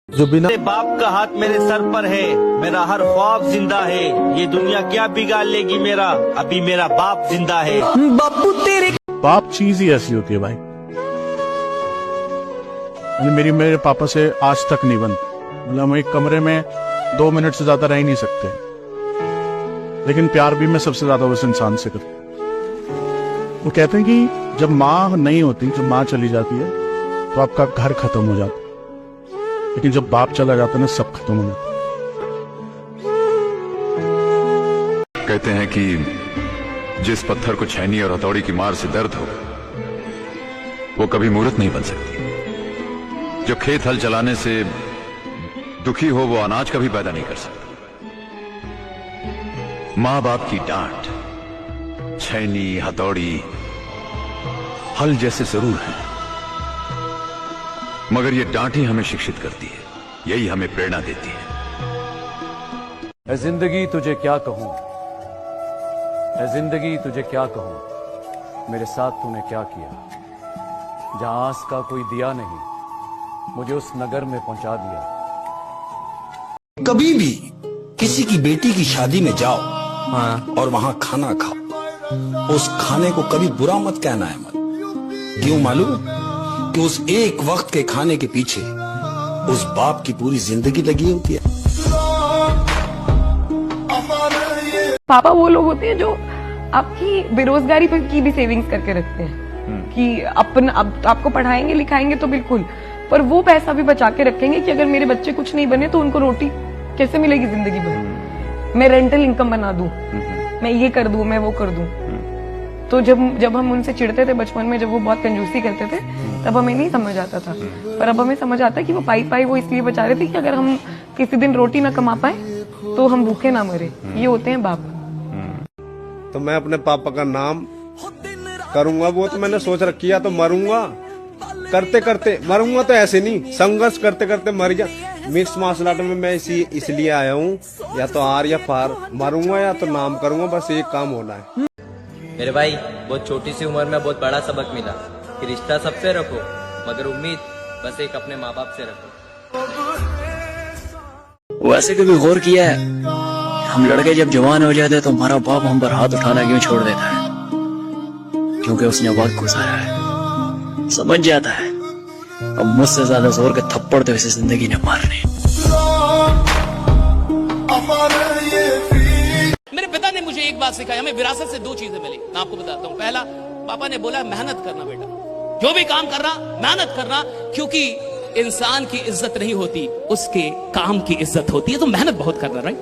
जो बिना मेरे बाप का हाथ मेरे सर पर है, मेरा हर ख्वाब जिंदा है। ये दुनिया क्या बिगाड़ लेगी मेरा, अभी मेरा बाप जिंदा है। बापू तेरे बाप चीज ही ऐसी होती है भाई। मेरे पापा से आज तक नहीं बन, मतलब हम एक कमरे में 2 मिनट से ज्यादा रह ही नहीं सकते, लेकिन प्यार भी मैं सबसे ज्यादा उस इंसान से करता हूं। वो कहते हैं कि जब माँ नहीं होती, जब माँ चली जाती है तो आपका घर खत्म हो जाता है, लेकिन जब बाप चला जाता है ना, सब खत्म हो जाता है। कहते हैं कि जिस पत्थर को छैनी और हथौड़ी की मार से दर्द हो, वो कभी मूर्त नहीं बन सकती। जो खेत हल चलाने से दुखी हो, वो अनाज कभी पैदा नहीं कर सकता। मां बाप की डांट, छैनी, हथौड़ी, हल जैसे जरूर हैं, मगर ये डांट ही हमें शिक्षित करती है, यही हमें प्रेरणा देती है। ऐ जिंदगी तुझे क्या कहूं, ऐ जिंदगी तुझे क्या कहूं, मेरे साथ तूने क्या किया। जहां आस का कोई दिया नहीं, मुझे उस नगर में पहुंचा दिया। कभी भी किसी की बेटी की शादी में जाओ और वहां खाना खाओ, उस खाने को कभी बुरा मत कहना है मत। क्यों मालूम? कि उस एक वक्त के खाने के पीछे उस बाप की पूरी जिंदगी लगी होती है। पापा वो लोग होते हैं जो आपकी बेरोजगारी पर की भी सेविंग्स करके रखते हैं कि आपको पढ़ाएंगे लिखाएंगे तो बिल्कुल, पर वो पैसा भी बचा के रखेंगे कि अगर मेरे बच्चे कुछ नहीं बने तो उनको रोटी कैसे मिलेगी जिंदगी भर। मैं रेंटल इनकम बना दूं, मैं ये कर दूं, मैं वो कर दूं। तो जब हम उनसे चिढ़ते थे बचपन में, जब वो बहुत कंजूसी करते थे, तब हमें नहीं समझ आता था, पर अब हमें समझ आता है कि वो पाई वो इसलिए बचा रहे थे कि अगर हम किसी दिन रोटी ना कमा पाए तो हम भूखे ना मरे। ये होते हैं बाप। तो मैं अपने पापा का नाम करूंगा, वो तो मैंने सोच रखी है। तो मरूंगा करते करते मरूंगा, तो ऐसे नहीं, संघर्ष करते करते मर गया। मिक्स मार्शल आर्ट में मैं इसलिए आया हूँ, या तो आर या पार, मरूंगा या तो नाम करूंगा, बस एक काम होना है। मेरे भाई, बहुत छोटी सी उम्र में बहुत बड़ा सबक मिला कि रिश्ता सबसे रखो, मगर उम्मीद बस एक अपने माँ बाप से रखो। वैसे कभी गौर किया है, हम लड़के जब जवान हो जाते हैं तो हमारा बाप हम पर हाथ उठाना क्यों छोड़ देता है? क्योंकि उसने वक्त गुजारा है, समझ जाता है अब मुझसे ज्यादा जोर के थप्पड़ तो इसे जिंदगी ने मारने। मेरे पिता ने मुझे एक बात सिखाई, हमें विरासत से 2 चीजें मिली, मैं आपको बताता हूँ। पहला, पापा ने बोला मेहनत करना बेटा, जो भी काम करना मेहनत करना, क्योंकि इंसान की इज्जत नहीं होती, उसके काम की इज्जत होती है। तो मेहनत बहुत करना, right?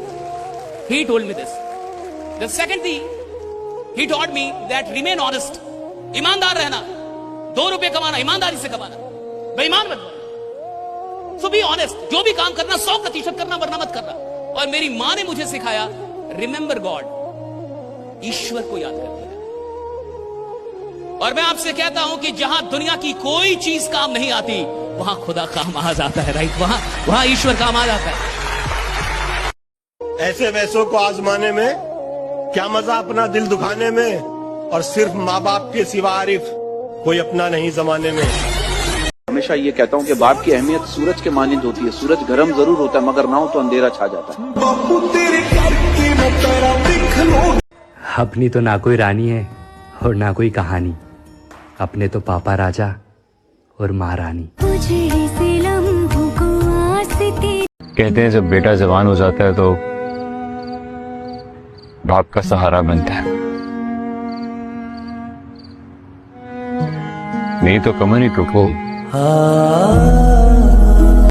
He told me this. The second thing he taught me that remain honest, ईमानदार रहना। 2 रुपए कमाना ईमानदारी से कमाना, बेईमान मत बनो। सो बी ऑनेस्ट, जो भी काम करना 100% करना, वरना मत करना। और मेरी मां ने मुझे सिखाया रिमेंबर गॉड, ईश्वर को याद करते हैं। और मैं आपसे कहता हूं कि जहां दुनिया की कोई चीज काम नहीं आती, वहां खुदा काम आ जाता है, राइट? वहां ईश्वर काम आ जाता है। ऐसे वैसों को आजमाने में क्या मजा अपना दिल दुखाने में, और सिर्फ माँ बाप के सिवा आरिफ कोई अपना नहीं जमाने में। हमेशा ये कहता हूँ कि बाप की अहमियत सूरज के मानिंद होती है। सूरज गर्म जरूर होता है, मगर ना हो तो अंधेरा छा जाता है। अपनी तो ना कोई रानी है और ना कोई कहानी, अपने तो पापा राजा और माँ रानी। कहते हैं जब बेटा जवान हो जाता है तो बाप का सहारा बनता है, नहीं तो कमर ही टूटो।